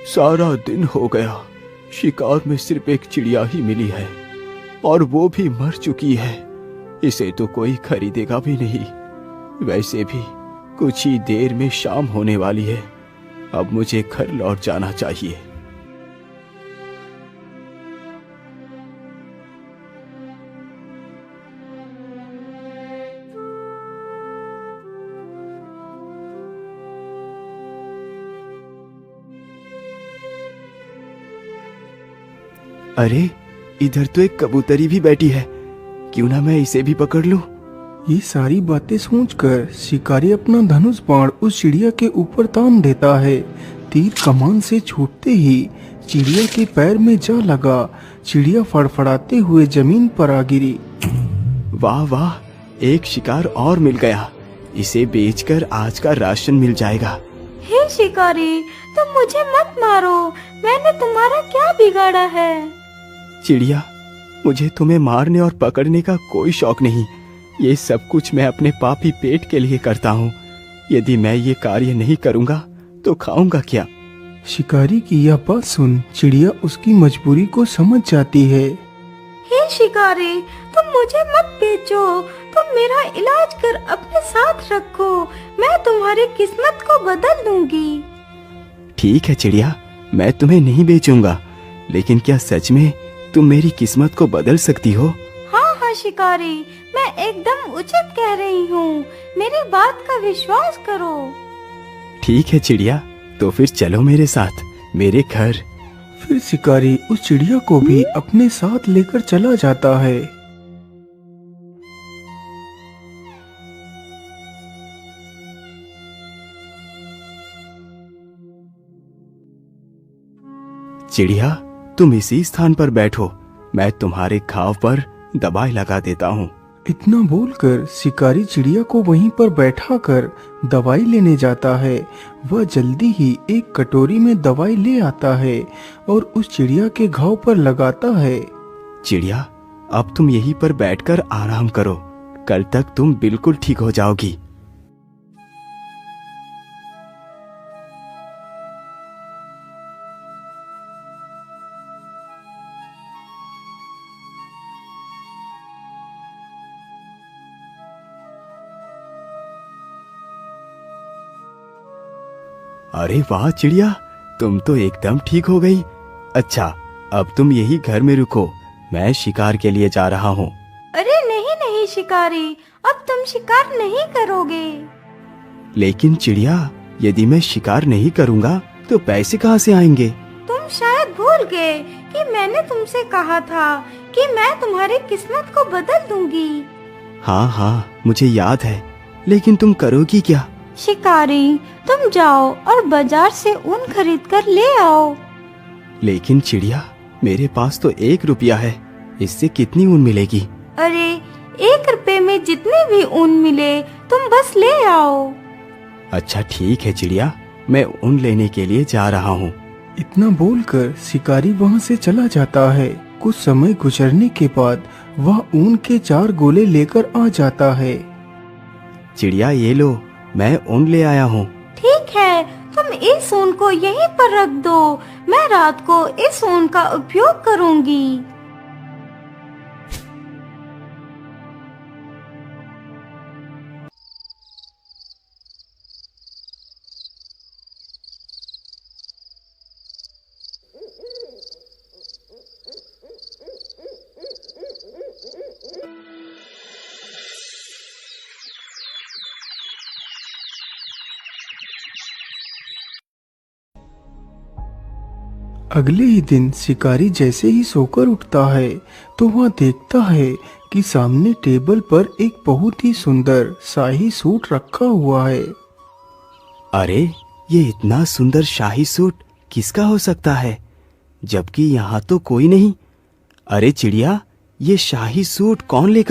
सारा दिन हो गया, शिकार में सिर्फ एक चिड़िया ही मिली है और वो भी मर चुकी है। इसे तो कोई खरीदेगा भी नहीं। वैसे भी कुछ ही देर में शाम होने वाली है। अब मुझे घर लौट जाना चाहिए। अरे, इधर तो एक कबूतरी भी बैठी है। क्यों ना मैं इसे भी पकड़ लूं? ये सारी बातें सोचकर शिकारी अपना धनुष बाण उस चिड़िया के ऊपर तान देता है। तीर कमान से छूटते ही चिड़िया के पैर में जा लगा। चिड़िया फड़फड़ाते हुए जमीन पर आ गिरी। वाह वाह, एक शिकार और मिल गया। इसे बेचकर आज का राशन मिल जाएगा। हे शिकारी, तुम मुझे मत मारो। मैंने तुम्हारा क्या बिगाड़ा है? चिड़िया, मुझे तुम्हें मारने और पकड़ने का कोई शौक नहीं। ये सब कुछ मैं अपने पापी पेट के लिए करता हूँ। यदि मैं ये कार्य नहीं करूँगा तो खाऊंगा क्या? शिकारी की यह बात सुन चिड़िया उसकी मजबूरी को समझ जाती है। हे शिकारी, तुम मुझे मत बेचो। तुम मेरा इलाज कर अपने साथ रखो। मैं तुम्हारी किस्मत को बदल दूंगी। ठीक है चिड़िया, मैं तुम्हें नहीं बेचूंगा। लेकिन क्या सच में तुम मेरी किस्मत को बदल सकती हो? हाँ हाँ शिकारी, मैं एकदम उचित कह रही हूँ। मेरी बात का विश्वास करो। ठीक है चिड़िया, तो फिर चलो मेरे साथ मेरे घर। फिर शिकारी उस चिड़िया को भी अपने साथ लेकर चला जाता है। चिड़िया, तुम इसी स्थान पर बैठो। मैं तुम्हारे घाव पर दवाई लगा देता हूँ। इतना बोलकर शिकारी चिड़िया को वहीं पर बैठाकर दवाई लेने जाता है। वह जल्दी ही एक कटोरी में दवाई ले आता है और उस चिड़िया के घाव पर लगाता है। चिड़िया, अब तुम यहीं पर बैठकर आराम करो। कल तक तुम बिल्कुल ठीक हो जाओगी। अरे वाह चिड़िया, तुम तो एकदम ठीक हो गई। अच्छा, अब तुम यही घर में रुको। मैं शिकार के लिए जा रहा हूँ। अरे नहीं नहीं शिकारी, अब तुम शिकार नहीं करोगे। लेकिन चिड़िया, यदि मैं शिकार नहीं करूँगा तो पैसे कहाँ से आएंगे? तुम शायद भूल गए कि मैंने तुमसे कहा था कि मैं तुम्हारी किस्मत को बदल दूंगी। हाँ हाँ, मुझे याद है। लेकिन तुम करोगी क्या? शिकारी, तुम जाओ और बाजार से ऊन खरीद कर ले आओ। लेकिन चिड़िया, मेरे पास तो 1 रुपया है। इससे कितनी ऊन मिलेगी? अरे, 1 रुपए में जितने भी ऊन मिले तुम बस ले आओ। अच्छा ठीक है चिड़िया, मैं ऊन लेने के लिए जा रहा हूँ। इतना बोलकर शिकारी वहाँ से चला जाता है। कुछ समय गुजरने के बाद वह ऊन के 4 गोले लेकर आ जाता है। चिड़िया, ये लो, मैं ऊन ले आया हूँ। ठीक है, तुम इस ऊन को यहीं पर रख दो। मैं रात को इस ऊन का उपयोग करूँगी। अगले ही दिन शिकारी जैसे ही सोकर उठता है तो वह देखता है कि सामने टेबल पर एक बहुत ही सुंदर शाही सूट रखा हुआ है। अरे, ये इतना सुंदर शाही सूट किसका हो सकता है, जबकि यहाँ तो कोई नहीं। अरे चिड़िया, ये शाही सूट कौन लेकर